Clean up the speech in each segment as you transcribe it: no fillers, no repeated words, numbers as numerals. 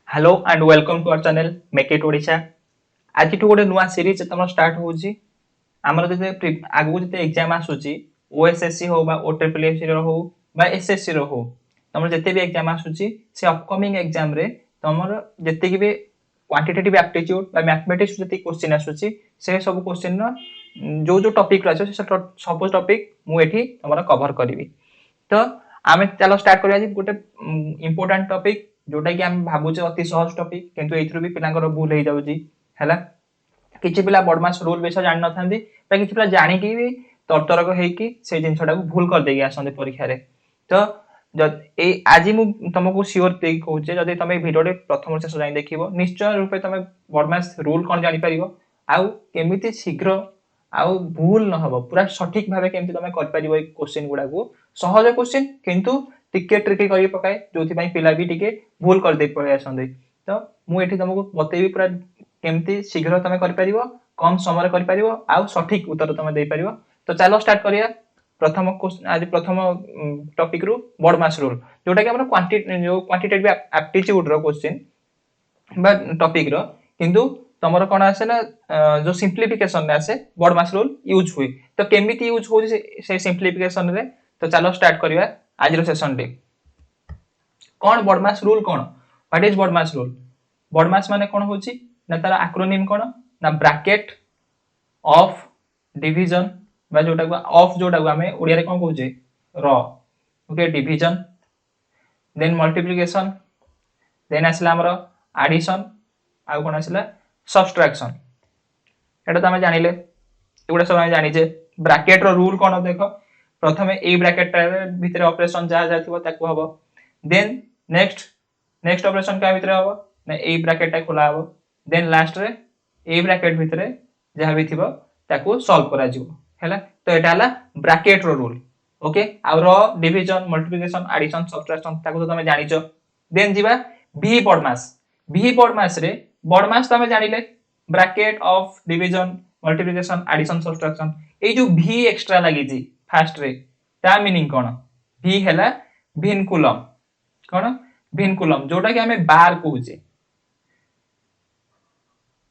Hello and welcome to our channel make it Odisha. आज गोटे नुआ सीरीज तुम स्टार्ट होची। आमर जते आगु जते एग्जाम आसुची ओएसएससी हो बा ओट्रिपलएससी रो हो बा एसएससी रो हो, तुम जते भी एग्जाम आसुची से अपकमिंग एग्जाम रे तुमर जते भी क्वांटिटेटिव एप्टीट्यूड बा मैथमेटिक्स जते क्वेश्चन आसुची से सब क्वेश्चन रो जो जो टॉपिक रो से सब टॉपिक मु एठी तुमरा कवर करबी। तो आमे चलो स्टार्ट करिया गोटे इंपोर्टेंट टॉपिक जोटा कि आम भावुचे अति सहज टॉपिक किंतु एथरो भी पिलांकर भूल हो जाउची हैला। किछि पिला बडमास रूल विषय जान न थांदी बा किछि पिला जानि कि भी तरतरक हेकी से जिंसटा को भूल कर देगी आसंदे परीक्षा रे। तो जद ए आजि मु तुमको श्योर दे कहूचे जदि तमे वीडियो रे प्रथम शेष जाई देखिबो निश्चय रूपे तमे बडमास रूल कोन जानि परिबो आउ केमिति शीघ्र आउ भूल न हबो पूरा सटीक भाबे केमिति तमे कर परिबो ए क्वेश्चन गुडा को सहज क्वेश्चन किंतु टिके ट्रिकी करी पकाए जोथि पई पिला भी टिके भूल कर दे पळे आसंदे। तो मु एठी तुमको बतेबी पूरा केमिति शीघ्र तमे कर परिबो कम समय रे कर परिबो आउ सटीक उत्तर तमे दे परिबो। तो चलो स्टार्ट करिया प्रथम क्वेश्चन आज प्रथम टॉपिक रु बडमास रूल जोटा कि हमर क्वांटिटेटिव एप्टीट्यूड रो क्वेश्चन बा टॉपिक रो किंतु तमरो कोन आसे ना जो सिंप्लिफिकेशन ने आसे बडमास रूल यूज हुई। तो केमिति यूज हो से सिंप्लिफिकेशन रे। तो चलो स्टार्ट करिया आज रो सेशन डे कोन बडमास रूल कोन what is BODMAS rule. BODMAS माने कोन होची ना तार एक्रोनिम कोन ना ब्रैकेट ऑफ डिवीजन बा जोटा को ऑफ जोटा को हमें ओडिया रे कोन कहूचे र okay division then multiplication then आसला हमरो एडिशन आ कोन आसला सब्सट्रैक्शन। एटा त हम जानिले एगुडा सब हम जानि जे ब्रैकेट रो रूल कोन देखो प्रथमे ए ब्रैकेट भितरे ऑपरेशन जा जा थिबो ताको हबो देन नेक्स्ट ऑपरेशन का भितरे हबो ना ए ब्रैकेट टा खोला हबो देन लास्ट रे ए ब्रैकेट भितरे जहा भी थिबो ताको सॉल्व करा जिवो हैला। तो एटा हला ब्रैकेट रो रूल ओके। आ रो डिवीजन मल्टीप्लिकेशन एडिशन सब्ट्रैक्शन ताको तो तमे जानिचो। देन जीवा भी बडमास रे बडमास तमे जानिले bracket of division multiplication addition subtraction ए जो भी एक्स्ट्रा लागि जी फर्स्ट रे ता मीनिंग कोन भी हैला विनकुलम कोन विनकुलम जोटा कि हमें बार कहूचे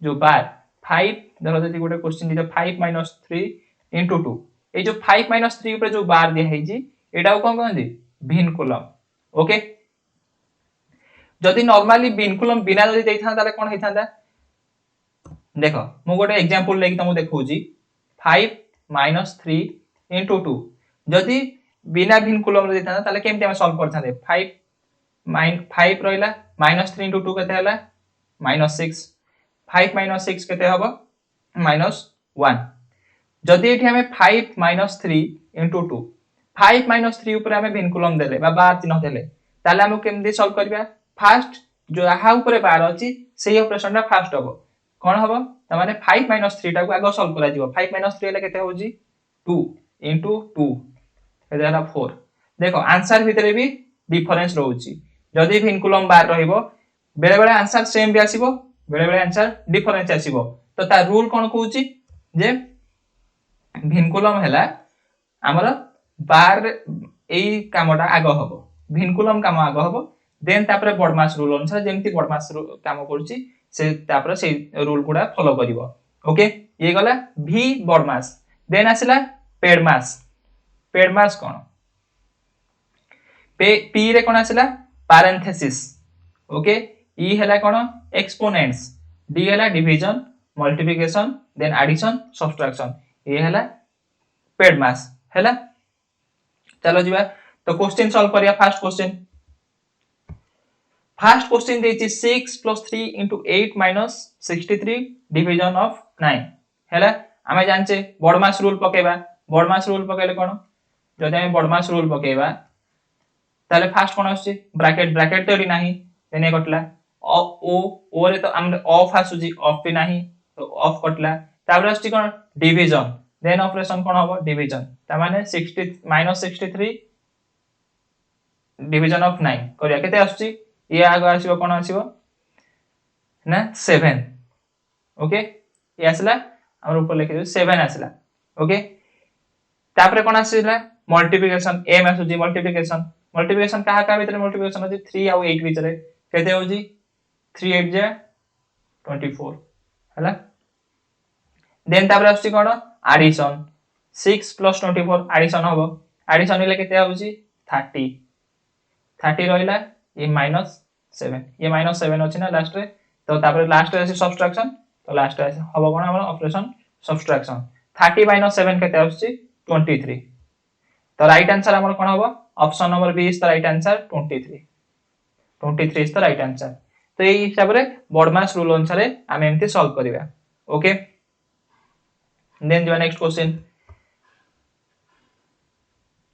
जो बार 5 धरो जति गोटे क्वेश्चन दितो 5 - 3 * 2 ए जो 5 - 3 ऊपर जो बार दिया है जी एटा को कोन कहंदी विनकुलम ओके। जदि नॉर्मली विनकुलम बिना जदि देइथा ताले कोन हेइथांदा देखो मु गोटे एग्जांपल लेके तुमको देखौजी 5 - 3 * 2 जदि बिना विनकुलम रे देइथा ताले केमते हम सॉल्व करथांदे 5 रहिला -3 * 2 केते हला -6 5 - 6 केते हबो -1 जदि एठी हमें 5 - 3 * 2 5 - 3 ऊपर हमें विनकुलम देले बा बार चिन्ह देले ताले हम केमते सॉल्व करबा फर्स्ट जो आहा ऊपर बार अछि सेही ऑपरेशन रा फर्स्ट हबो कोन हबो त माने 5 - 3 टा को आगो सॉल्व करा जिवो 5 - 3 ले केते होजी 2 * 2 केते हला 4। देखो आंसर भितरे भी डिफरेंस रहउची जदि विनकुलम बार रहिबो बेले बेले आंसर सेम भी आसीबो बेले बेले आंसर डिफरेंस आसीबो। तो ता रूल कोन कहउची जे विनकुलम हैला हमर बार एई कामटा आगो हबो विनकुलम काम आगो हबो देन तापरे बडमास रूल अनुसार जेमति बडमास काम करूची से तापरे से रूल गुडा फॉलो करिवो ओके। ये गला भी बडमास देन आसिला पेडमास कोन पी रे कोन आसिला पैरेंथेसिस ओके। ई हैला कोन एक्सपोनेंट्स डी हैला division multiplication then addition subtraction ये हैला पेडमास हैला। चलो जीवा तो क्वेश्चन सॉल्व करिया फर्स्ट क्वेश्चन देछि 6 + 3 * 8 - 63 डिवीजन ऑफ 9 हैला। हमें जानचे बडमास रूल पकेले कोन जदि हम बडमास रूल पकेबा ताले फर्स्ट कोन आछी ब्रैकेट तो एडी नाही देने कटला ओ रे तो हम ऑफ आसुजी ऑफ भी नाही तो ऑफ कटला तापर आछी कोन डिवीजन देन ऑपरेशन कोन हबो डिवीजन ता माने 60 - 63 डिवीजन ऑफ 9 करिया केते आछी ये आगो आसीबो कोन आसीबो ना 7 ओके। ये आसला हमर ऊपर लिखि 7 आसला ओके। तापर कोन आसीला मल्टीप्लिकेशन एम आसुजी मल्टीप्लिकेशन कहा का भीतर मल्टीप्लिकेशन अछि 3 आ 8 भीतर केते होजी 3 8 जा 24 हैला। देन तापर आछि कोन एडिशन 6 + 24 एडिशन हबो एडिशन हेले केते आउची 30 30 रहिला ये -7 ये -7 अछि ना लास्ट रे तो तापर लास्ट रे अछि सब्ट्रैक्शन तो लास्ट रे हबो कोन हमर ऑपरेशन सब्ट्रैक्शन 30 - 7 केते आउची 23 तो राइट आंसर हमर कोन हबो option number B is the right answer 23 is the right answer. तो এই হিসাবে বডমাস রুল অনুসারে আমি এমতি সলভ করিবা ओके। देन जो नेक्स्ट क्वेश्चन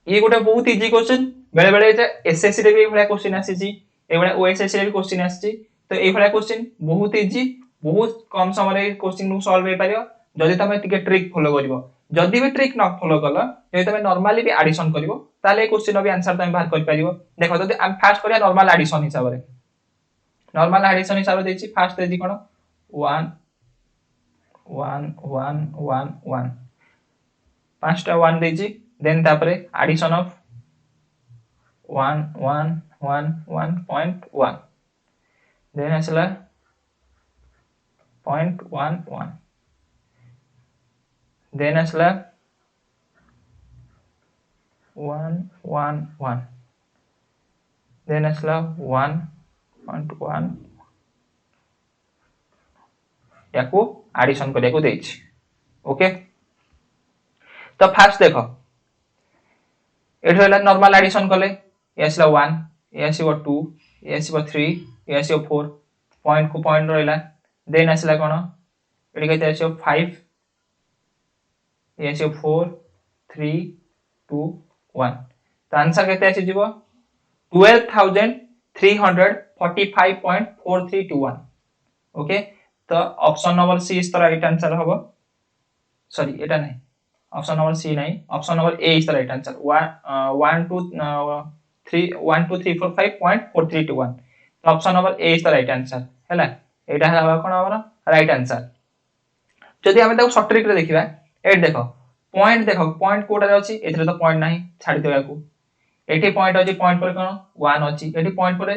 ये गोटे बहुत इजी क्वेश्चन बेले बेले एसएससी रे भी भला क्वेश्चन आसी छी ए भला ओएसएससी रे भी क्वेश्चन आसी छी तो ए भला क्वेश्चन बहुत इजी बहुत कम समय रे क्वेश्चन को सॉल्व हे पारियो जदी तमे टिके ट्रिक फॉलो करिवो जदी भी ट्रिक न फॉलो कलो जदी तमे नॉर्मली भी एडिशन करिवो ताले क्वेश्चन भी आंसर तमे बाहर कर पारिवो। देखो जदी हम फास्ट करिया नॉर्मल एडिशन हिसाब रे नॉर्मल एडिशन हिसाब रे देछि फास्ट देछि कोन 1 1 1 1 1 पांचटा 1 देछि देन तापरे एडिशन ऑफ 1 1 1 1.1 देन असला 0.11 देन असला 1 1 1 देन असला 1.1 याको एडिशन करिया को देछि ओके। तो फास्ट देखो एठ होला नॉर्मल एडिशन कले ए आसला 1 ए आसीबो 2 ए आसीबो 3 ए आसीबो 4 पॉइंट को पॉइंट रहला देन आसला कोन एठी कते आसीबो 5 ए आसीबो 4 3 2 1 तो आंसर कते आसी जीवो 12345.4321 ओके। तो option number C is the right answer हबो सॉरी एटा नहीं ऑप्शन नंबर सी नहीं option number A is the right answer 1 2 3 1 2 3 4 5.4321 तो option number A is the right answer हैला एटा हला कोन हमर राइट आंसर। जदि हमें ताको शॉर्ट ट्रिक रे देखिबा एट देखो पॉइंट कोटा रे अछि एथरे तो पॉइंट नाही छाडी देबा को एठी पॉइंट अछि पॉइंट पर कोन 1 अछि एठी पॉइंट पर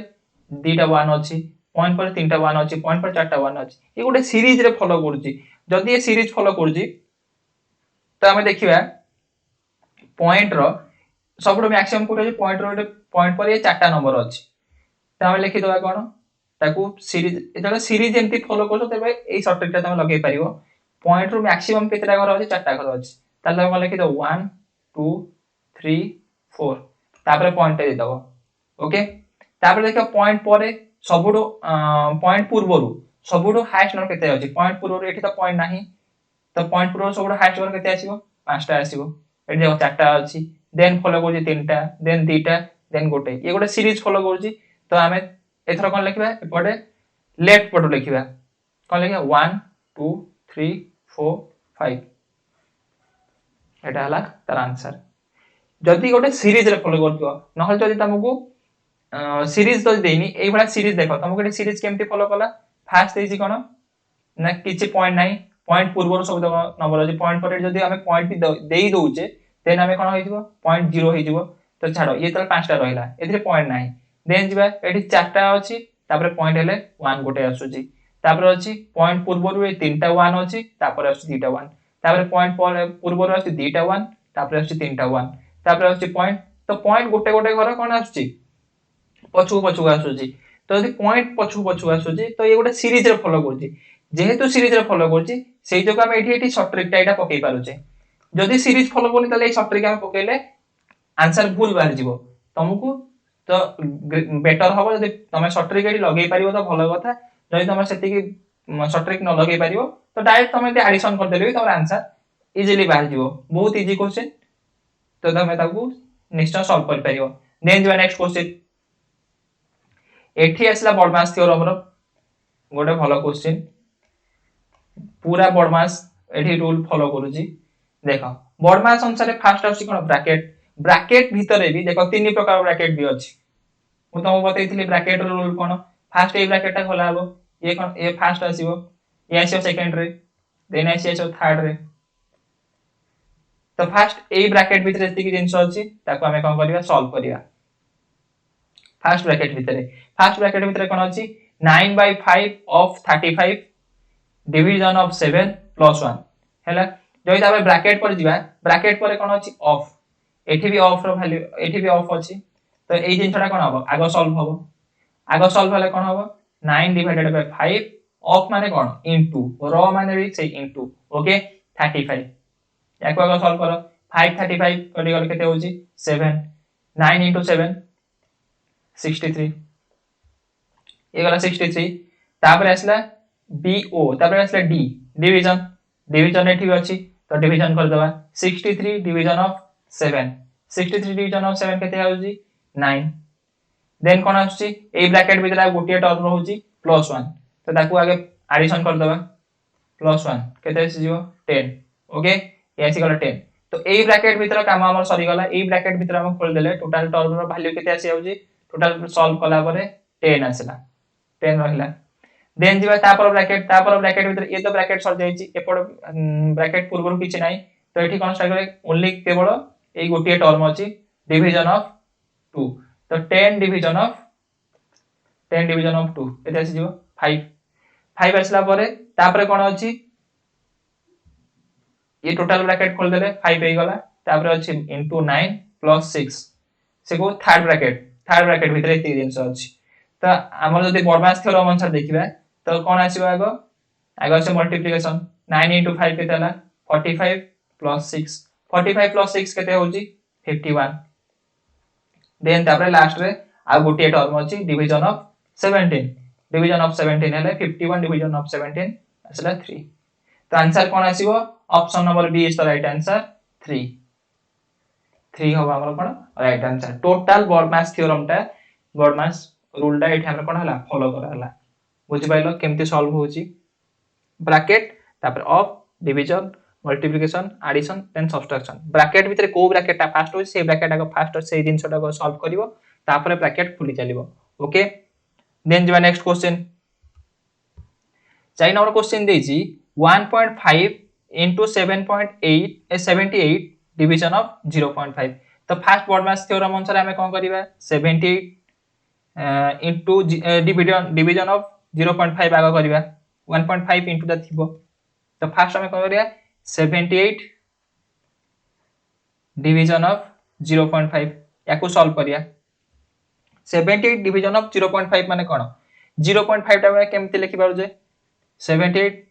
दीटा 1 अछि पॉइंट पर तीनटा 1 अछि पॉइंट पर चारटा 1 अछि ए गोटे सीरीज रे फॉलो करछि जदि ए सीरीज फॉलो करछि तो हमें देखिबा पॉइंट रो सबरो मैक्सिमम कोटा जे पॉइंट रो पॉइंट पर ये चारटा नंबर अछि त हमें लिखि दबा कोन ताकू सीरीज एटा सीरीज एमती फॉलो करछो तबे ए शॉर्ट ट्रिक ता हम लगे परिबो पॉइंट रो मैक्सिमम केतरा घर अछि चारटा घर अछि ताले हम लिखि दो 1 2 3 4 तापर पॉइंट दे दबो ओके। तापर देखो पॉइंट परे सबुडो पॉइंट पूर्वरु सबुडो हाईएस्ट नंबर केते अछि पॉइंट पूर्वरु एठी तो पॉइंट नाही तो पॉइंट पूर्वरु सबुडो हाईएस्ट नंबर केते आसीबो पांचटा आसीबो एठी देखो चारटा अछि देन फॉलो करछि तीनटा देन दीटा देन गोटे ये गोटे सीरीज फॉलो करछि तो हमें एथरा कोन लिखिबा एपटे लेफ्ट पटो लिखिबा कोन लिखिबा 1 2 3 4 5 एटा हला तार आंसर। जदि गोटे सीरीज रे फॉलो करथियो नहल जदि तमको सीरीज तो देनी एई बडा सीरीज देखो तमको एटी सीरीज केमती फॉलो कला फास्ट देछि कोन ना किछि पॉइंट नाही पॉइंट पूर्वर सब नंबर अछि पॉइंट पर जदि हमें पॉइंट भी देई दोउचे देन हमें कोन होइजिवो पॉइंट 0 होइजिवो तो छाडो ये तो पांचटा रहिला एथि पॉइंट नाही देन जिबा एटी चारटा अछि तापर पॉइंट हेले 1 गोटे आसुची तापर अछि पॉइंट पूर्वर ए तीनटा 1 अछि तापर अछि दीटा 1 तापर पॉइंट पूर्वर अछि दीटा 1 तापर अछि तीनटा 1 तापर अछि पॉइंट तो पॉइंट गोटे गोटे घर कोन आसुची पछु पछु आसुची तो यदि पॉइंट पछु पछु आसुची तो ये गोटे सीरीज रे फॉलो करछि जेहेतु सीरीज रे फॉलो करछि सेही जको हम एठी शॉर्ट ट्रिक टा एटा पकेई पारुचे जदि सीरीज फॉलो करनी तले शॉर्ट ट्रिक हम पकेले आंसर भूल बाहर जीवो तुमको तो बेटर होबो जदि तमे शॉर्ट ट्रिक एठी लगेई पारिबो तो भलो कथा जदि तमे सेति की शॉर्ट ट्रिक न लगेई पारिबो तो डायरेक्ट तमे एडिशन कर देबे तोर आंसर इजीली बाहर जीवो बहुत इजी क्वेश्चन तो तमे ताकू निश्चय सॉल्व कर पारिबो। देन जो नेक्स्ट क्वेश्चन एठी आसला बॉडमास थ्योरम रो गोटे भलो क्वेश्चन पूरा बॉडमास एठी रूल फॉलो करूची देखो बॉडमास अनुसार फास्ट आसी कोन ब्रैकेट ब्रैकेट भीतर भी देखो तीन प्रकार ब्रैकेट भी अछि मु तुमको बतैथिली bracket row rule cone fast A bracket ता खोला हबो ये कोन ए फास्ट आसीबो ये आसीबो सेकंड रे देन आसीबो थर्ड रे तो फास्ट ए ब्रैकेट भीतर जति जिंस अछि ताको हमें कोन करिया सॉल्व करिया फास्ट ब्रैकेट भीतर कोन अछि 9/5 of 35 division of 7 plus 1 हैला जई तापर ब्रैकेट पर जिबा ब्रैकेट पर कोन अछि ऑफ एठी भी ऑफ रो वैल्यू एठी भी ऑफ अछि तो एई जिनछटा कोन हबो आगो सॉल्व हले कोन हबो 9 divided by 5 ऑफ माने कोन इनटू रो माने भी से इनटू ओके 35 याको आगो सॉल्व करो 535 कटी गल केते होची 7 9 into 7 63 ये गला 63 तापर आसला BO तापर आसला D डिवीजन एठी अछि तो डिवीजन कर दबा 63 डिवीजन ऑफ 7 63 डिवीजन ऑफ 7 केते होची 9 देन कोन आछि ए ब्रैकेट भीतर गोटे टर्म रहउची +1 तो ताकू आगे एडिशन कर दबा +1 केते आसी जीवो 10 ओके ये आसी गला 10 तो ए ब्रैकेट भीतर काम हमर सरी गला ए ब्रैकेट भीतर हम खोल देले टोटल टर्म रो वैल्यू केते आसी आउची टोटल सॉल्व कला परे 10 आसला 10 रहिला देन जीवा तापर ब्रैकेट भीतर ये तो ब्रैकेट सर जाईची एपड ब्रैकेट पूर्व किछि नाही तो एठी कोन स्ट्राइक करे ओनली केवल ए गोटे टर्म अछि डिवीजन ऑफ 2 तो 10 डिवीजन ऑफ 2 एते आसी जीवो 5 आसला परे तापर कोन अछि ये टोटल ब्रैकेट खोल देले 5 हे गला तापर अछि इनटू 9 + 6 से को थर्ड ब्रैकेट भीतर एति जिंस अछि तो हमर जदी बर्मास थ्योरम अनुसार देखिबा तो कोन आसीबो आगो से मल्टीप्लिकेशन 9 into 5 केते हला 45 + 6 45 + 6 केते होची 51 देन तापर लास्ट रे आ गोटे टर्म अछि डिवीजन ऑफ 17 हेले 51 डिवीजन ऑफ 17 असला 3 तो आंसर कोन आसीबो option number B is the right answer 3 होबा हमर कोन right answer total BODMAS theorem टा बर्मास रूल टा एठी हमर कोन हला फॉलो करा हला बुझि पाइलो केमती सॉल्व होची ब्रैकेट तापर of division multiplication addition then subtraction bracket भीतर को ब्रैकेट टा फास्ट होची से ब्रैकेट आको फास्ट से जिंसटा को सॉल्व करिवो तापर ब्रैकेट खुली चलिवो ओके देन जिवा नेक्स्ट क्वेश्चन चाइ नंबर क्वेश्चन देछि 1.5 into 7.8 78 डिवीजन ऑफ 0.5 तो फास्ट बर्मास थ्योरम अनुसार हमें कोन करिबा 78 into डिवीजन ऑफ 0.5 आगे करिबा 1.5 into द थिबो तो फास्ट हमें कोन करिया 78 डिवीजन ऑफ 0.5 याको सॉल्व करिया 78 डिवीजन ऑफ 0.5 माने कोन 0.5 टा केमति लिखि पारो जे 78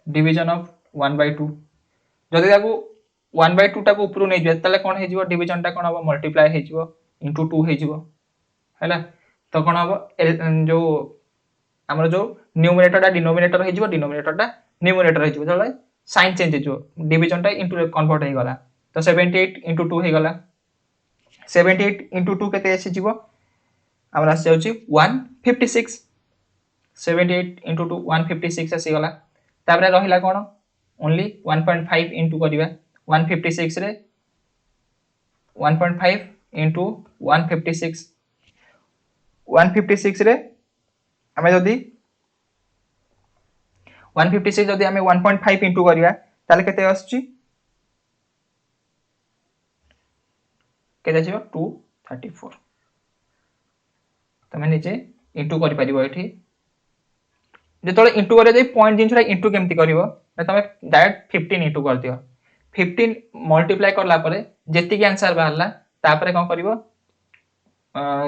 डिवीजन ऑफ 1/2 जदि ताको 1/2 टा को ऊपर नै जे तले कोन हे जिवो डिवीजन टा कोन हो मल्टीप्लाई हे जिवो into 2 हे जिवो हैला तो कोन हो जो हमर जो न्यूमरेटर टा डिनोमिनेटर हे जिवो डिनोमिनेटर टा न्यूमरेटर हे जिवो तले साइन चेंज हे जिवो डिवीजन टा into कन्वर्ट हे गला तो 78 into 2 हे गला 78 into 2 केते आसी जिवो हमरा से होची 156 78 into 2 156 आसी गला ताबरे रहिला कोन ओनली 1.5 into करिबा 156 रे 1.5 into 156 रे हमें जदी 156 जदी हमें 1.5 into करिया ताले केते आछी केते छियो 234 तमे नीचे into करि परिबो एठी जेतोले into करे जाई पॉइंट जिनछरा into केमति करिवो तमे डायरेक्ट 15 into कर दियो 15 मल्टीप्लाई करला परे जेति के आंसर बाहरला तापरे कोन करिवो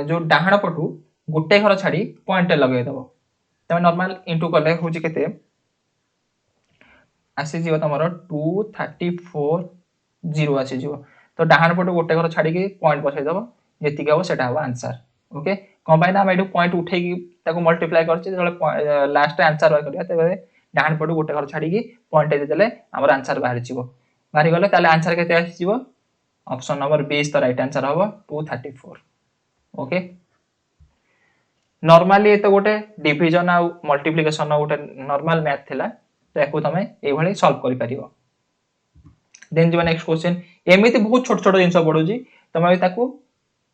जो डाहण पटु गुटे घर छाडी पॉइंट लगे दबो तमे नॉर्मल into करले होची केते आसी जीव तमरो 234 0 आसी जीव तो डाहण पटु गुटे घर छाडी के पॉइंट बसाई दबो जेति के हो सेटा हो आंसर ओके कोन बाय ना हम एडु पॉइंट उठे की ताको मल्टीप्लाई करछि जले लास्ट आंसर बाय करिया तबे डाहण पटु गुटे घर छाडी की पॉइंट दे देले हमर आंसर बाहर जीवो बाहर गले ताले आंसर केते आसी जीवो option number B is the right answer हो 234 ओके नॉर्मली तो गोटे डिवीजन आ मल्टीप्लिकेशन गोटे नॉर्मल मैथ थिला तो एको तमे ए भली सॉल्व करि परिबो देन जो नेक्स्ट क्वेश्चन एमिति बहुत छोट छोट जिंस पडो जी तमे ताकू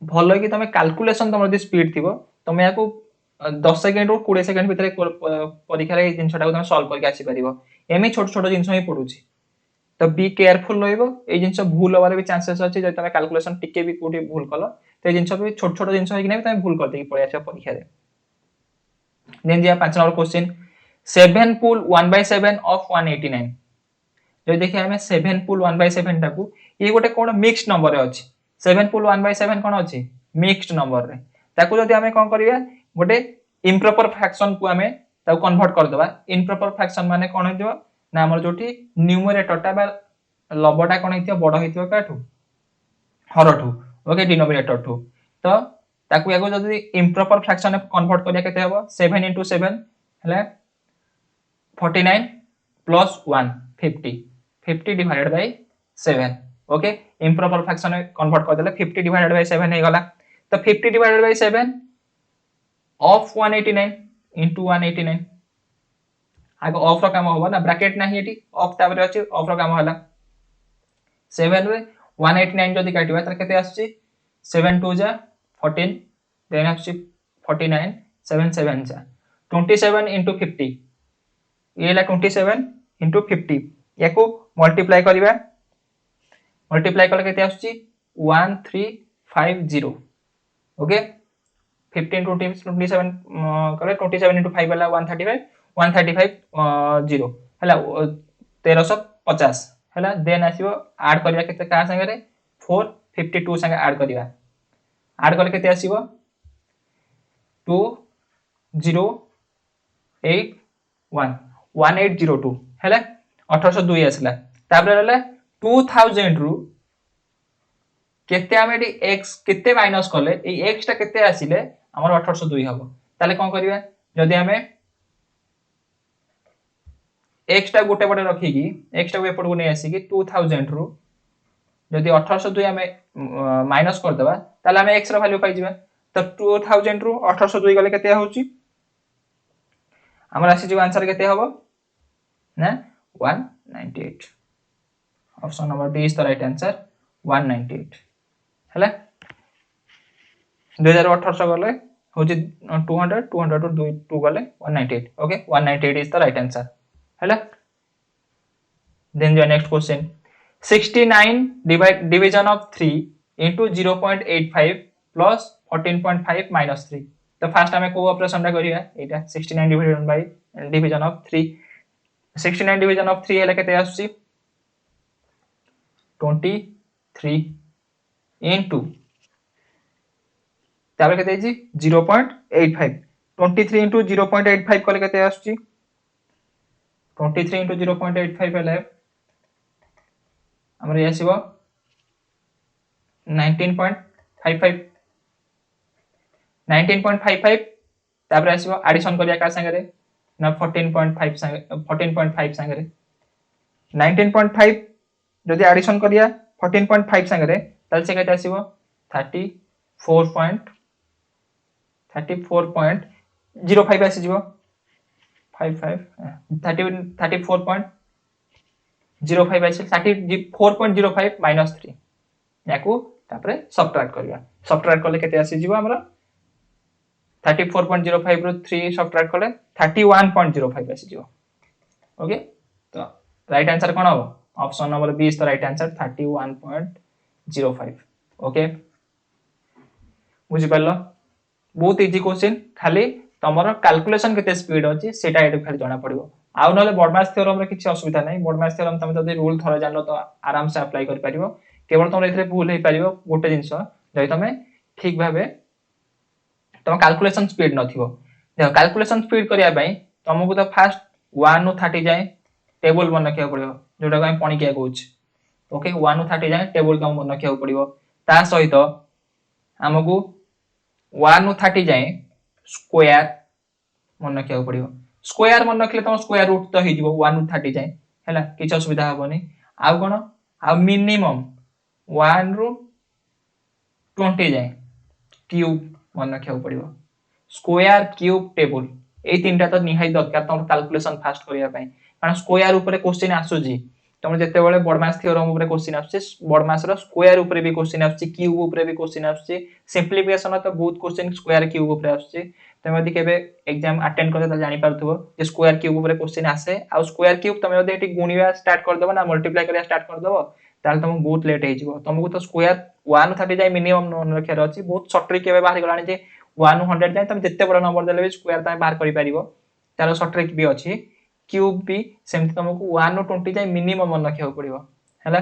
भलो कि तमे कैलकुलेशन तमर दि स्पीड थिबो तमे याकू 10 सेकंड और 20 सेकंड भीतर परीक्षा रे जिंसटा तमे सॉल्व करके आसी परिबो एमि छोट छोट जिंस ही पडो छी तो बी केयरफुल रहइबो ए जिंस भूल होबार भी चांसेस अछि जे तमे कैलकुलेशन टिके भी कोठी भूल कलो तो जिंस भी छोट छोट जिंस होई कि नै तमे भूल कर दे कि पळि आछो परीक्षा रे देन दिया 5 नंबर क्वेश्चन 7 पुल 1/7 ऑफ 189 जो देखिए हमें 7 पुल 1/7 टाकू ये गोटे कोन मिक्स्ड नंबर रे अछि 7 पुल 1/7 कोन अछि मिक्स्ड नंबर रे ताकू जदि हमें कोन करिया गोटे इम्प्रॉपर फ्रैक्शन को हमें ताकू कन्वर्ट कर देबा इम्प्रॉपर फ्रैक्शन माने कोन हेतिबो ना हमर जोठी न्यूमरेटर टा बा लबटा कोन हेतिबो बड हेतिबो काठू हरठू ओके डिनोमिनेटर ठू तो ताकू एगो जदि इम्प्रॉपर फ्रैक्शन में कन्वर्ट करिया केते हबो 7 into 7 हला 49 plus 1 50 50 divided by 7 okay improper fraction में कन्वर्ट कर देले 50 divided by 7 हे गला तो 50 divided by 7 of 189 into 189 आगे ऑफ रो काम होबा ना ब्रैकेट नाही एटी ऑफ ताबरे अछि ऑफ रो काम होला 7 रे 189 जदि काटिबा त केते आछि 7 2 जा 14 देन आछि 49 7 7 जा 27 into 50 ये ला 27 into 50 याको मल्टीप्लाई करिबा मल्टीप्लाई कले केते आछि 1350 ओके 15 into 27 कले 27 into 5 वाला 135 0 हला 1350 हला देन आसीबो ऐड करिया केते का संगे रे 452 संगे ऐड करिया ऐड कले केते आसीबो 2081 1802 हला 1802 आसला तापर रहला 2000 रु केते आमे x केते माइनस करले ए x टा केते आसीले हमर 1802 हबो ताले कोन करिया जदी हमें x टा गोटे पटे रखी की x टा एपट को नै आसी की 2000 रु जदी 1802 हमें माइनस कर देबा ताले हमें x रो वैल्यू पाइ जिबा तो 2000 रु 1802 गले केते होची हमर आसी जो आंसर केते हबो ना 198 option number D is the right answer 198 हला 2018 गले होची 200 200 टू 2 गले 198 okay 198 is the right answer हला देन जो next question 69 division of 3 into 0.85 plus 14.5 minus 3 तो फर्स्ट हमें को ऑपरेशन टा करिया एटा 69 divided by division of 3 69 division of 3 हेले केते आसी 23 into ताबे केते जी 0.85 23 into 0.85 कले केते आसी 23 into 0.85 हेले हमर आसीबो 19.55 19.55 तापर आसीबो एडिशन करिया का संगे रे ना 14.5 संगे 14.5 संगे रे 19.5 जदि एडिशन करिया 14.5 संगे रे तल से केते आसीबो 34.05 आसी जीवो 55 34.05 आसी 34.05 माइनस 3 याकू तापरे सब्ट्रैक्ट करिया सब्ट्रैक्ट करले केते आसी जीवो हमरा 34.05 रो 3 सब्ट्रैक्ट करले 31.05 आसी जीवो ओके तो राइट आंसर कोन हो option number B is the right answer 31.05 okay बुझि परलो बहुत इजी क्वेश्चन खाली तमरो कैलकुलेशन केते स्पीड अछि सेटा एटा खाली जाना पड़िबो आउ नले बॉडमास थ्योरम रे किछि असुविधा नै बॉडमास थ्योरम तमे जदि रूल थरे जानलो तो आराम से अप्लाई कर परिबो केवल तमरे इथरे भूल हे परिबो गोटे जिंस जै तमे ठीक भाबे तम कैलकुलेशन स्पीड नथिबो देखो कैलकुलेशन स्पीड करिया पई तमको तो फास्ट 1 नु 30 जाय टेबल बन रखिया पड़िबो जोटा को हम पणी किया कहूछ ओके 1 नु 30 जाय टेबल का बन रखिया पड़िबो ता सहित हमकू 1 नु 30 जाय स्क्वायर मन रखिया पड़िबो स्क्वायर मन रखले तम स्क्वायर रूट तो हे जिवो 1 नु 30 जाय हैला किछ असुविधा हबोनी आ कोन आ मिनिमम 1 रू 20 जाए क्यूब मन रखिया पड़िबो स्क्वायर क्यूब टेबल ए तीनटा तो निहाई दरकार तम कैलकुलेशन फास्ट करिया पई कारण स्क्वायर ऊपर क्वेश्चन आसुजी तम जते बेले बॉडमास थ्योरम ऊपर क्वेश्चन आछे बॉडमास रो स्क्वायर ऊपर भी क्वेश्चन आछे क्यूब ऊपर भी क्वेश्चन आछे सिंपलीफिकेशन तो बहुत क्वेश्चन स्क्वायर क्यूब ऊपर आछे तमे यदि केबे एग्जाम अटेंड करते त जानि पारथबो जे स्क्वायर क्यूब ऊपर क्वेश्चन आसे आ स्क्वायर क्यूब तमे यदि एटी गुणिया स्टार्ट कर देबो ना मल्टीप्लाई करिया स्टार्ट कर देबो ताल तुम बहुत लेट हे जिवो तुमको तो स्क्वायर 1 30 जाय मिनिमम मन रखिया अछि बहुत शॉर्ट ट्रिक केबे बाहर गलानी जे 1 ରୁ 100 जाए तुम जिते बड़ नंबर देले भी स्क्वायर तुम बाहर करि परिबो तार शॉर्ट ट्रिक भी अछि क्यूब भी सेमति तुमको 1 ରୁ 20 जाए मिनिमम मन रखियो पड़िबो हैला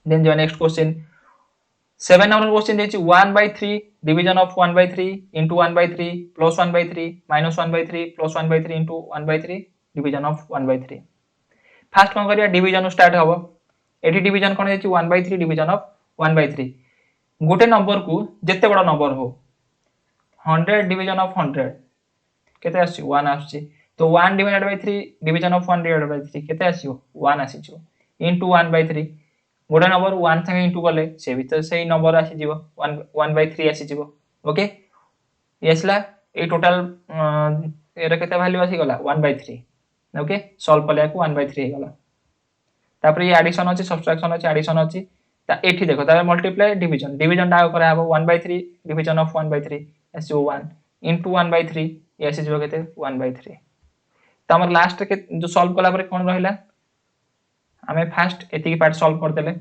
देन जो नेक्स्ट क्वेश्चन 7 नंबर क्वेश्चन देछि 1/3 division of 1/3 into 1/3 plus 1/3 minus 1/3 plus 1/3 into 1/3 division of 1/3 फास्ट कोन करिया डिवीजन स्टार्ट हबो एठी डिवीजन कोन देछि 1/3 डिवीजन ऑफ 1/3 गोटे नंबर को जत्ते बड़ा नंबर हो 100 डिवीजन ऑफ 100 केते आसी 1 आसी तो 1 divided by 3 division of 1 divided by 3 केते आसीओ 1 आसीचो इनटू 1/3 गोटे नंबर 1 संगे इनटू करले से भीतर सेही नंबर आसी जीवो 1/3 आसी जीवो ओके ये आसला ए टोटल एरा केते वैल्यू आसी गला 1/3 ओके सॉल्व करले को 1/3 हे गला तापर ये एडिशन अछि सब्ट्रैक्शन अछि एडिशन अछि ता एठी देखो तापर मल्टीप्लाई डिवीजन डिवीजन डा करा हबो 1/3 डिवीजन ऑफ 1/3 एसो 1 इनटू 1/3 ये आसी जीवो केते 1/3 त हमर लास्ट के जो सॉल्व कला पर कोन रहिला हमें फास्ट एति की पार्ट सॉल्व कर देले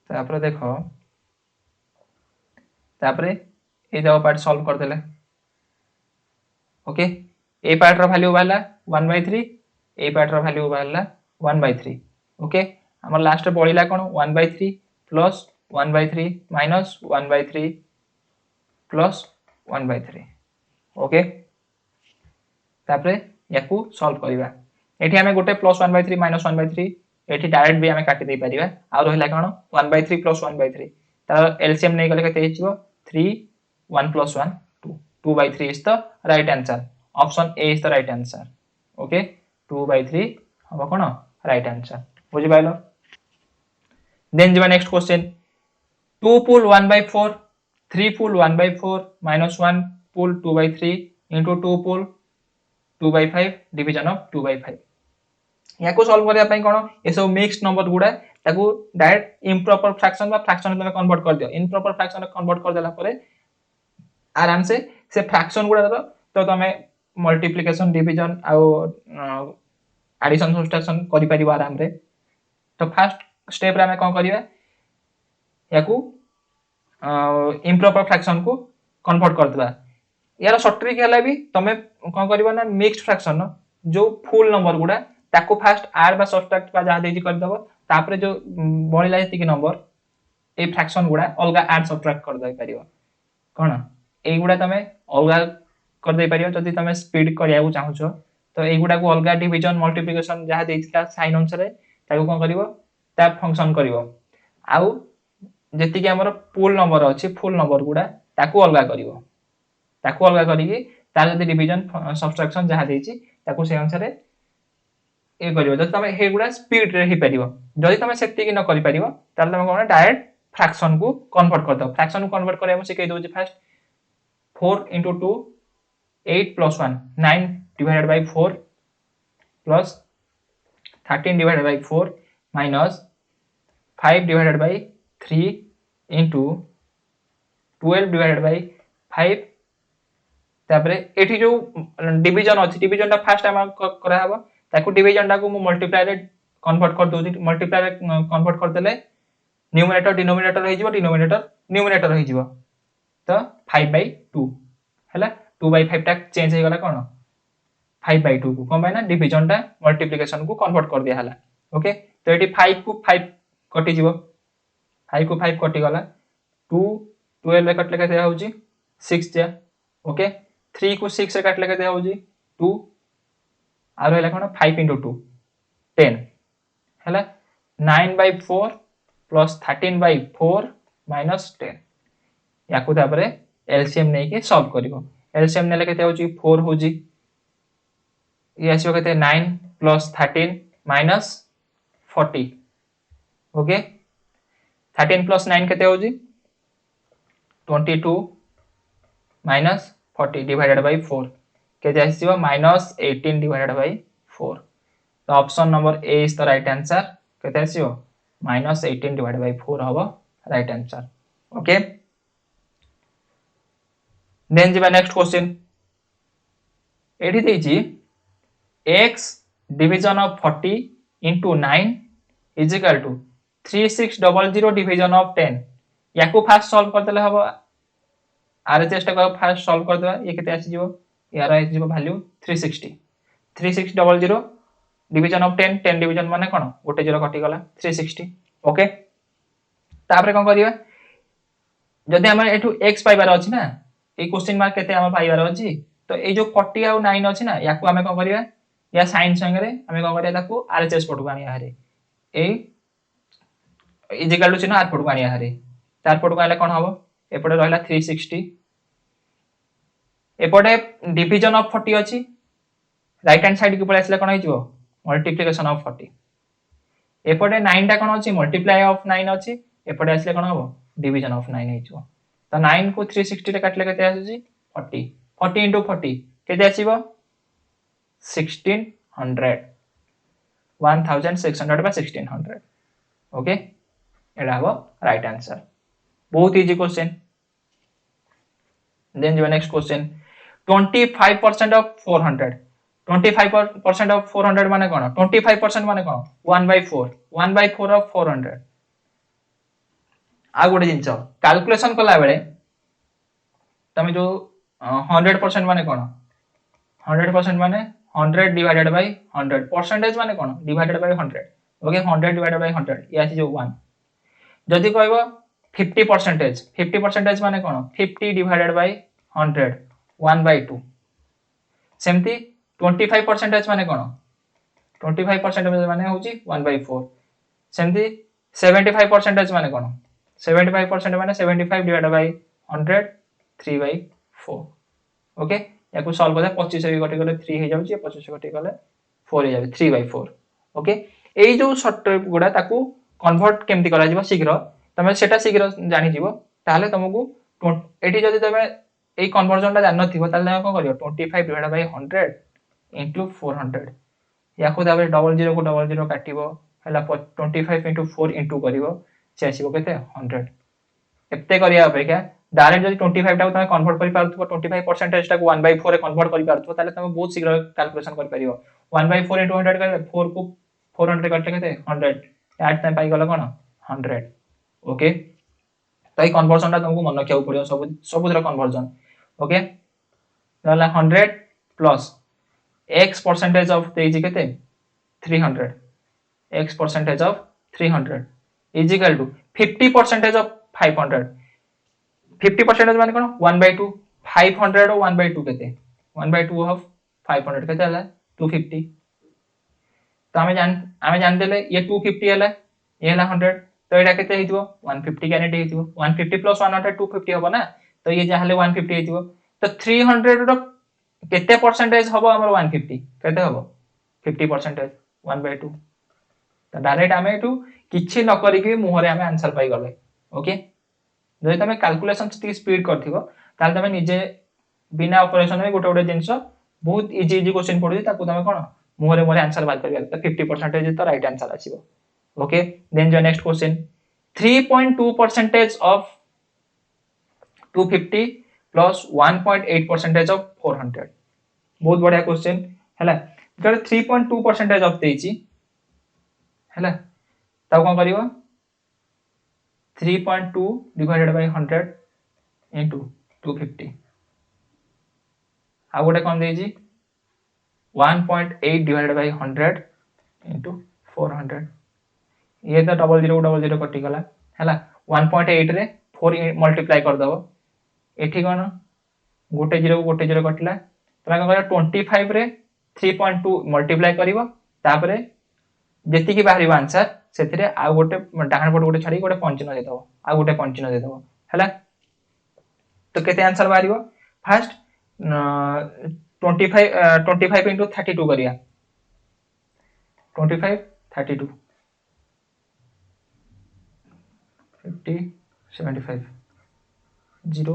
तापर देखो तापर ए जो पार्ट सॉल्व कर देले ओके ए पार्ट रो वैल्यू वाला 1/3 ए पार्ट रो वैल्यू वाला 1/3 ओके हमर लास्ट बळिला कोन 1/3 प्लस 1/3 माइनस 1/3 प्लस 1/3 ओके तापरे याकू सॉल्व करिवा एठी हमें गोटे प्लस 1/3 माइनस 1/3 एठी डायरेक्ट भी हमें काटी दे परिबा आ रहला कोन 1/3 प्लस 1/3 तार एलसीएम नै गले केते हिचबो 3 1 plus 1 2 2/3 is the right answer option A is the right answer okay 2/3 हबो कोन right answer बुझि पाइलो then जिबा next question 2 pull 1/4 3 pull 1/4 minus 1 pull 2/3 into 2 pull 2/5 division of 2/5 याको सॉल्व करिया पई कोन ए सब मिक्स्ड नंबर गुडा ताको डायरेक्ट इम्प्रॉपर फ्रैक्शन बा fraction में कन्वर्ट कर दियो इम्प्रॉपर फ्रैक्शन में कन्वर्ट कर देला परे आराम से फ्रैक्शन गुडा तो तमे मल्टीप्लिकेशन डिवीजन आ एडिशन सब्ट्रैक्शन करि परिबा आराम रे तो फर्स्ट स्टेप रे हमें कोन करिया याकू इम्प्रॉपर फ्रैक्शन को कन्वर्ट कर देबा यार शॉर्ट ट्रिक हला भी तमे कोन करबा ना मिक्स्ड फ्रैक्शन जो फुल नंबर गुडा ताको फर्स्ट ऐड बा सब्ट्रैक्ट बा जहा देजी कर दबो तापरे जो बळिला जति के नंबर ए फ्रैक्शन गुडा अलगा ऐड सब्ट्रैक्ट कर दई परिबो कोन ए गुडा तमे अलगा कर दई परिबो जति तमे स्पीड करिया को चाहू छो तो ए गुडा को अलगा डिवीजन मल्टीप्लिकेशन जहा देइतला साइन अनुसार ताको कोन करिवो ता फंक्शन करिवो आउ जति के हमर फुल नंबर अछि फुल नंबर गुडा ताको अलगा करिवो ताको अलगा करिके तार जति डिवीजन सब्ट्रैक्शन जहा देइछि ताको से अनुसार ए करिवो जति तमे हे गुडा स्पीड रे ही परिवो जति तमे सेति कि न करि परिवो तार तमे कोन डायरेक्ट फ्रैक्शन को कन्वर्ट कर दो फ्रैक्शन को कन्वर्ट करे हम सिखै दउ जे first 4 into 2 8 plus 1 9 divided by 4 plus 13 divided by 4 minus 5 divided by 3 into 12 divided by 5 तापरे एठी जो डिवीजन अछि डिवीजन ता फर्स्ट टाइम करा हबो ताको डिवीजन ता को मु मल्टीप्लाई रे कन्वर्ट कर दोछि मल्टीप्लाई रे कन्वर्ट कर देले न्यूमरेटर डिनोमिनेटर हो जिवो डिनोमिनेटर न्यूमरेटर हो जिवो तो 5/2 हैला 2/5 टा चेंज हे गला कोन 5/2 को कोन ना डिवीजन ता मल्टीप्लिकेशन को कन्वर्ट कर दिया हला ओके तो एटी 5 को 5 कटि जिवो 5 को 5 कटि गला 2 12 रे कटले केते होउची 6 जा ओके 3 को 6 रे कटले केते होउची 2 आ रहला कोन 5 into 2 10 हैला 9/4 plus 13/4 minus 10 याकू तापरे एलसीएम नै के सॉल्व करिवो एलसीएम नेले केते होची 4 होजी ये आसीबो केते 9 plus 13 minus 40 ओके 13 plus 9 केते होजी 22 minus 40 divided by 4 केते आसीबो minus 18 divided by 4 तो option number A is the right answer केते आसीबो minus 18 divided by 4 हबो राइट आंसर ओके देन जिबा नेक्स्ट क्वेश्चन एठी देछि x division of 40 into 9 is equal to 3600 division of 10 या को फास्ट सॉल्व कर देले हबो आरएचएस टा को फास्ट सॉल्व कर देबा ये केते आसी जिवो यार आसी जिवो वैल्यू 360 3600 डिवीजन ऑफ 10 10 डिवीजन माने कोन गोटे जीरो कटि गला 360 ओके तापरे कोन करिया जदि हमर एठू x पाइबार अछि ना ए क्वेश्चन मार्क केते हमर पाइबार अछि तो ए जो 40 आ 9 अछि ना या को हमें कोन करिया या साइन संगे रे हमें कोन करिया ताको आरएचएस पटु आनिया हरे ए इज इक्वल टू चिन्ह आर पटु आनिया हरे तार पटु आले कोन हबो एपटे रहला 360 एपटे डिवीजन ऑफ 40 अछि राइट हैंड साइड के पळे आसले कोन हिजो मल्टीप्लिकेशन ऑफ 40 एपटे 9 टा कोन अछि मल्टीप्लाई ऑफ 9 अछि एपटे आसले कोन हबो डिवीजन ऑफ 9 हिजो तो 9 को 360 रे काटले केते आसी 40 40 into 40 केते आसीबो 1600 1600 by 1600 ओके एडा हबो राइट आंसर बहुत easy question then the next question 25% of 400 25% of 400 माने कोन 25% माने कोन 1 by 4 1 by 4 of 400 आ गोटे जिंस कैलकुलेशन कला बेले तमे जो 100% माने कोन 100% माने 100 divided by 100 percentage माने कोन divided by 100 okay 100 divided by 100 या सी जो 1 जदि कहबो 50% माने कोन 50 divided by 100 1 by 2 सेमती 25% माने कोन 25% माने होची 1 by 4 सेमती 75% माने कोन 75% माने 75 divided by 100 3 by 4 ओके या को सॉल्व करले 25 से कटि गले 3 हे जाउची 25 से कटि गले 4 हे जाबे 3 by 4 ओके एई जो शॉर्ट ट्रिप गुडा ताकू कन्वर्ट केमति करा जिवो शीघ्र तमे सेटा शीघ्र जानि जिवो ताले तुमको एटी जदि तमे एई कन्वर्जन ता जान नथिबो ताले तमे कोन करियो 25 divided by 100 into 400 या को दाबे डबल जीरो को डबल जीरो काटिबो हला 25 into 4 into करिवो से आसीबो केते 100 एते करिया अपेक्षा डायरेक्ट जदि 25 टा तमे कन्वर्ट करि पारथुबो 25% टा को 1 by 4 रे कन्वर्ट करि पारथुबो ताले तमे बहुत शीघ्र कैलकुलेशन करि परिबो 1 by 4 into 100 करे 4 को 400 काटले केते 100 ऐड तमे पाई गला कोन 100 ओके तो ई कन्वर्जन ता तुमको मन रखिया पड़ियो सब तरह कन्वर्जन ओके रहला 100 प्लस x percentage of देजी केते 300 x percentage of 300 is equal to 50% of 500 50% माने कोन 1 by 2 500 और 1 by 2 केते 1 by 2 of 500 केते हला 250 तो हमें जान देले ये 250 हला ये हला 100 तो एटा केते हिजो 150 कैनेट हिजो 150 plus 100 250 होबो ना तो ये जाहले 150 हिजो तो 300 रो केते परसेंटेज होबो हमर 150 केते होबो 50% 1 by 2 तो डायरेक्ट हमें एटू किछि न करी के मुहरे हमें आंसर पाई गले ओके जदि तमे कैलकुलेशन स्टिक स्पीड करथिबो ताल तमे निजे बिना ऑपरेशन में गोटे गोटे जिंस बहुत इजी इजी क्वेश्चन पढि ताकू तमे कोन मुहरे मुहरे आंसर बात करिया तो 50% इज द राइट आंसर आसीबो okay then the next question 3.2% of 250 plus 1.8% of 400 बहुत बढ़िया क्वेश्चन हैला जब 3.2% ऑफ देची हैला तब कोन करिवो 3.2 divided by 100 into 250 आ गोटे कोन देची 1.8 divided by 100 into 400 ये तो डबल जीरो कटि गला हैला 1.8 रे 4 मल्टीप्लाई कर दबो एठी कोन गोटे जीरो कटला तमे कोन 25 रे 3.2 मल्टीप्लाई करिवो तापरे जेति की बाहरी आंसर सेथिरे आ गोटे डाहन पट गोटे छाडी गोटे पंचन दे दबो आ गोटे पंचन दे दबो हैला तो केते आंसर बाहरिवो फर्स्ट 25 into 32 करिया 25 32 50 75 0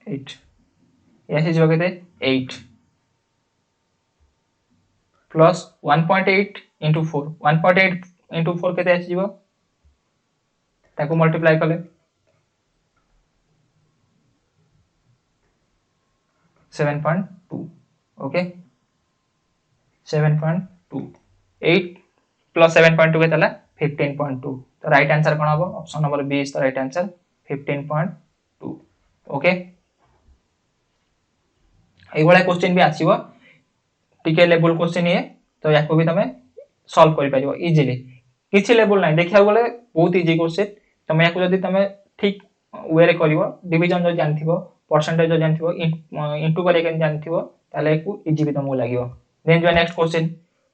8 ऐसे जो कहते 8 प्लस 1.8 into 4 1.8 into 4 कहते ऐसे जीवो ताको मल्टीप्लाई कले 7.2 ओके 7.2 8 प्लस 7.2 के तला 15.2 तो राइट आंसर कोन हो option number B is the right answer 15.2 okay एई वाला क्वेश्चन भी आसीबो टिके लेवल क्वेश्चन ये तो याको भी तमे सॉल्व करि परिबो इजीली किछि लेवल नाही देखिया गले बहुत इजी क्वेश्चन तमे याको जदी तमे ठीक वे रे करिवो डिवीजन जो जानथिबो परसेंटेज जो जानथिबो इनटू करे के जानथिबो ताले को इजी भी तमको लागिवो देन जो नेक्स्ट क्वेश्चन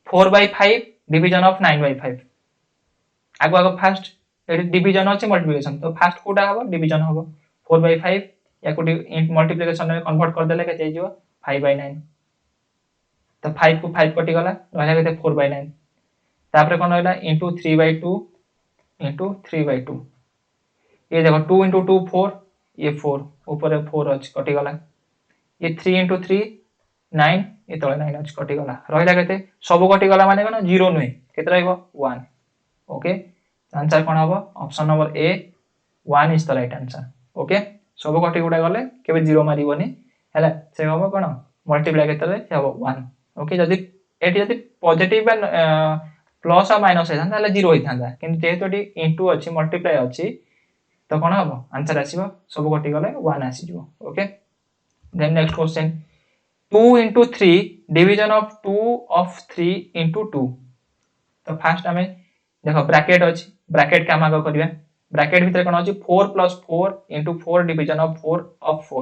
4/5 डिवीजन ऑफ 9/5 आगो आगो फास्ट एडी डिवीजन अछि मल्टीप्लिकेशन तो फास्ट कोटा हबो डिवीजन हबो 4/5 याको मल्टीप्लिकेशन में कन्वर्ट कर देले केते जिवो 5/9 तो 5 को 5 कटि गला रहला केते 4/9 तापर कोन रहला इनटू 3/2 इनटू 3/2 ये देखो 2 into 2 4 ये 4 ऊपर 4 अछि कटि गला ये 3 into 3 9 ये तळे 9 अछि कटि गला रहला केते सब कटि गला माने कोन 0 नै केते रहइबो 1 ओके आंसर कोन हबो option number A 1 is the right answer okay सब कटि गुडा गले केबे 0 मारिबोनी हैला से हबो कोन मल्टीप्लाई केते हबो 1 ओके जदी एटी जदी पॉजिटिव प्लस और माइनस हेता ताले 0 होइथांदा किंतु जेहेतु एटी इनटू अछि मल्टीप्लाई अछि तो कोन हबो आंसर आसीबो सब कटि गले 1 आसी जिवो okay then next question 2 into 3 division of 2 of 3 into 2 तो फास्ट हमें देखो ब्रैकेट अछि ब्रैकेट काम आगो करिया ब्रैकेट भीतर कोन अछि 4 plus 4 into 4 division of 4 of 4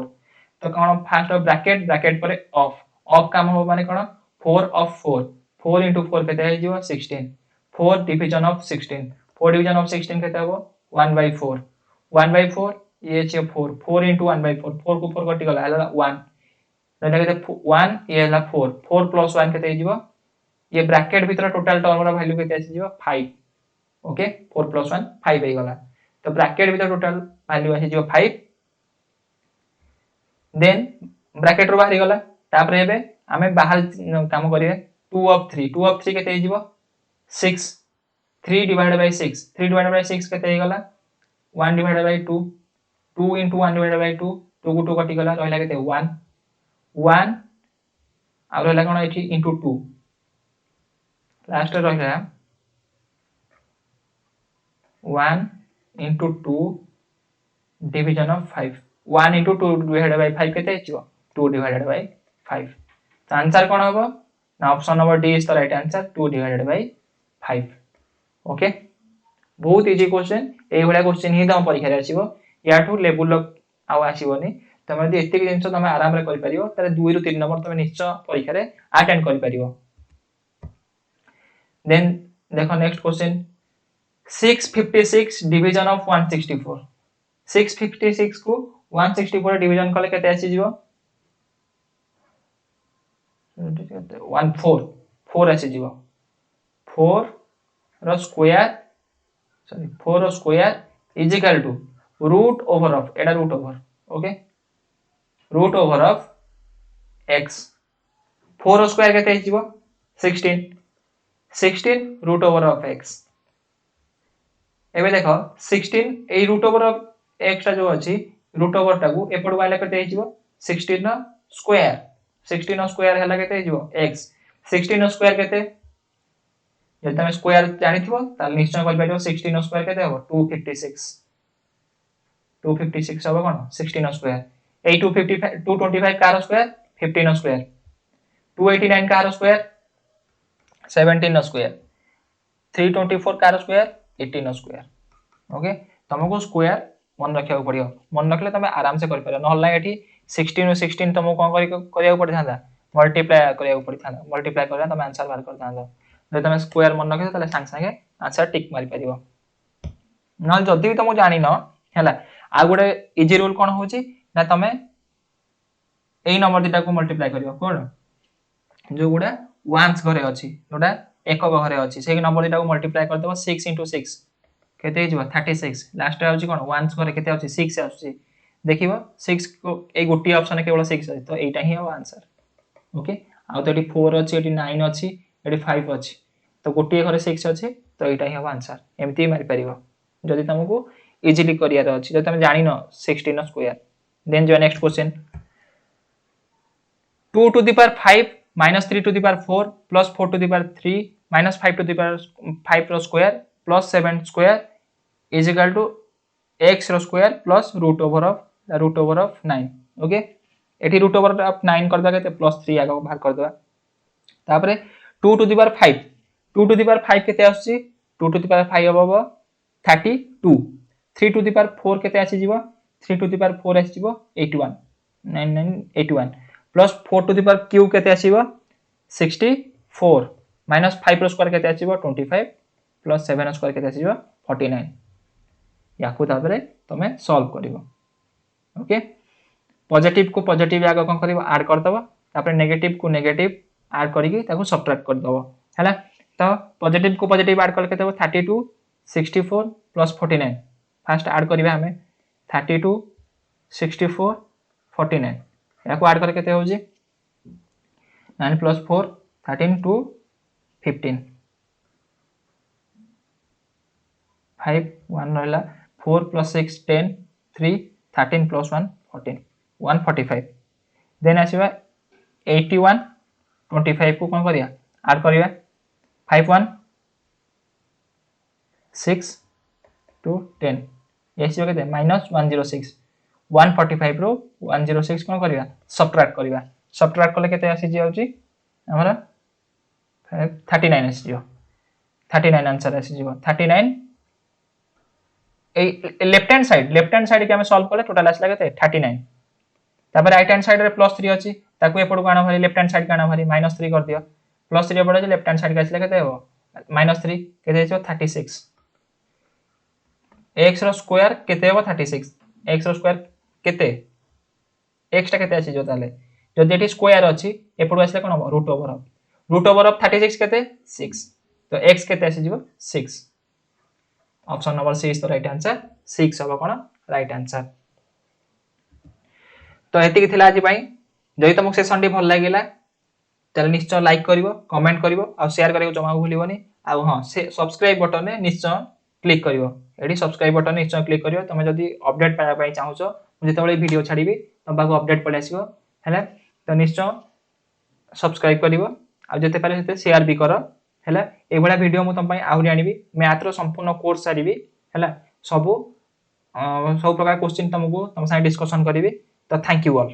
तो कोन फास्ट ब्रैकेट ब्रैकेट पर ऑफ काम हो माने कोन 4 of 4 4 into 4 केते हे जिवो 16 4 division of 16 4 division of 16 केते हो 1/4 1/4 ये छै 4 4 into 1/4 4 को 4 कटि गला हला 1 रहला केते 1 ये हला 4 4 plus 1 केते हे जिवो ये ब्रैकेट भीतर टोटल टर्म रा वैल्यू केते आसी जिवो 5 ओके 4 plus 1 5 हे गला तो ब्रैकेट भीतर टोटल वैल्यू आसी जिवो 5 देन ब्रैकेट रो बाहरी गला तापर हेबे हमें बाहर काम करिवे 2 of 3 केते हे जिवो 6 3 divided by 6 3 divided by 6 केते हे गला 1 divided by 2 2 into 1 divided by 2 2 को 2 कटि गला रहला केते 1 1 आ रहला कोन एठी into 2 लास्ट रहला 1 into 2 division of 5 1 into 2 divided by 5 केते हिचो 2 divided by 5 तो आंसर कोन होबो ना option number D is the right answer 2 divided by 5 okay बहुत इजी क्वेश्चन ए भला क्वेश्चन ही तम परीक्षा रे आसीबो याठू लेवल आ आसीबोनी तमे यदि एते जिंस तमे आराम रे करि परिबो तारे 2 रु 3 नंबर तमे निश्चय परीक्षा रे अटेंड करि परिबो देन देखो नेक्स्ट क्वेश्चन 656 डिवीजन ऑफ 164 656 को 164 डिवीजन कले केते आसी जिवो 14 4 आसी जिवो 4 रो स्क्वायर सॉरी 4 रो square is equal to root over of एडा root over okay root over of x 4 रो स्क्वायर केते हिजिवो 16 रूट ओवर ऑफ x एबे देखो 16 ए रूट ओवर ऑफ x टा जो अछि रूट ओवर टा को एपड वाला केते हिजिवो 16 नो स्क्वायर हला केते हिजिवो x 16 नो स्क्वायर केते जब तमे स्क्वायर जानिथिबो ताल निश्चय करि पाइबो 16 नो स्क्वायर केते हबो 256 हबो कोन 16 नो स्क्वायर ए 225 कार स्क्वायर 15 नो स्क्वायर 289 कार स्क्वायर 17 नो स्क्वायर 324 कार स्क्वायर 18 नो स्क्वायर ओके तुमको स्क्वायर मन रखिया पड़ियो मन रखले तमे आराम से करि पारे नहला एठी 16 नो 16 तुमको कोन करिया पड़ि थांदा मल्टीप्लाई करिया पड़ि थांदा मल्टीप्लाई करला तमे आंसर बाहर कर थांदा जे तमे स्क्वायर मन रखे ताले संग संगे आंसर टिक मारि परिबो न जदी तुम जानि न हैला आ गुडे इजी रूल कोन होची ना तमे एई नंबर दिटा को मल्टीप्लाई करियो कोन जो गुडा वंस घरे अछि जोडा एकक घरे अछि सेही नंबर दिटा को मल्टीप्लाई कर देबो 6 into 6 केते हिजबो 36 लास्ट रे अछि कोन वंस घरे केते अछि 6 अछि देखिबो 6 को ए गोटी ऑप्शन केवल 6 अछि तो एटा ही हो आंसर ओके आ तो एटी 4 अछि एटी 9 अछि एटी 5 अछि तो गोटी घरे 6 अछि तो एटा ही हो आंसर एमती मारि परिबो जदी तुमको इजीली करियर अछि जदी तुम जानि न 16 नो स्क्वायर देन जो next question 2 to the power 5 -3 to the power 4 plus 4 to the power 3 minus 5 to the power 5 रो square plus 7 square is equal to x रो square plus root over of 9 ओके एठी root over of 9 कर दबा केते +3 आगो बाहर कर दबा तापरे 2 to the power 5 2 to the power 5 केते आछि 2 to the power 5 अब 32 3 to the power 4 केते आछि जीवो 3 to the power 4 आछि जीवो 81 9981 plus 4 to the power cube केते आछिबो 64 minus 5 रो स्क्वायर केते आछिबो 25 plus 7 रो स्क्वायर केते आछिबो 49 याकू ताबरे तमे सॉल्व करिवो ओके पॉजिटिव को पॉजिटिव आगो कोन करिवो ऐड कर दबो तापर नेगेटिव को नेगेटिव ऐड करिकि ताको सब्ट्रैक्ट कर दबो हैला तो पॉजिटिव को पॉजिटिव ऐड करके देबो 32 64 plus 49 फर्स्ट ऐड करिवे हमें 32 64 49 याको ऐड करके केते हो जी 9 plus 4 13 to 15 5 1 रहला 4 plus 6 10 3 13 plus 1 14 145 देन आसीबा 81 25 को कोन करिया ऐड करिया 5 1 6 to 10 एसी केते -106 145 रो 106 कोन करिया सब्ट्रैक्ट करिया सब्ट्रैक्ट कले केते आसी जाउची हमरा 39 आसी जो 39 आंसर आसी जो 39 ए लेफ्ट हैंड साइड के हम सॉल्व करले टोटल आसला केते 39 तापर राइट हैंड साइड रे +3 अछि ताकू एपड को आना भरी लेफ्ट हैंड साइड का आना भरी -3 कर दियो +3 एपड जे लेफ्ट हैंड साइड का आसला केते हो -3 केते हो 36 x रो स्क्वायर केते हो 36 x रो स्क्वायर केते x टा केते आसी जो ताले जदि एटी स्क्वायर अछि एपड आसले कोन रूट ओवर ऑफ 36 केते 6 तो x केते आसी जीवो 6 option number C is the right answer 6 होबा कोन राइट आंसर तो एति कि थिला आज पई जदि तुमको सेशन टी भल लागिला ताले निश्चय लाइक करिवो कमेंट करिवो आ शेयर करिवो जमा भूलिबोनी आ हां से सब्सक्राइब बटन ने निश्चय क्लिक करिवो एडी सब्सक्राइब बटन निश्चय क्लिक करिवो तमे जदि अपडेट पाया पई चाहूचो जेतेबेले वीडियो छाडीबी तम बागो अपडेट पळे आसीबो हैला तो निश्चय सब्सक्राइब करिवो आ जते पारे जते शेयर भी करो हैला ए बडा वीडियो मु तम पई आउरी आनिबी मैथ रो संपूर्ण कोर्स सारीबी हैला सब प्रकार क्वेश्चन तुमको तुम साथ डिस्कशन करिवि तो थैंक यू ऑल।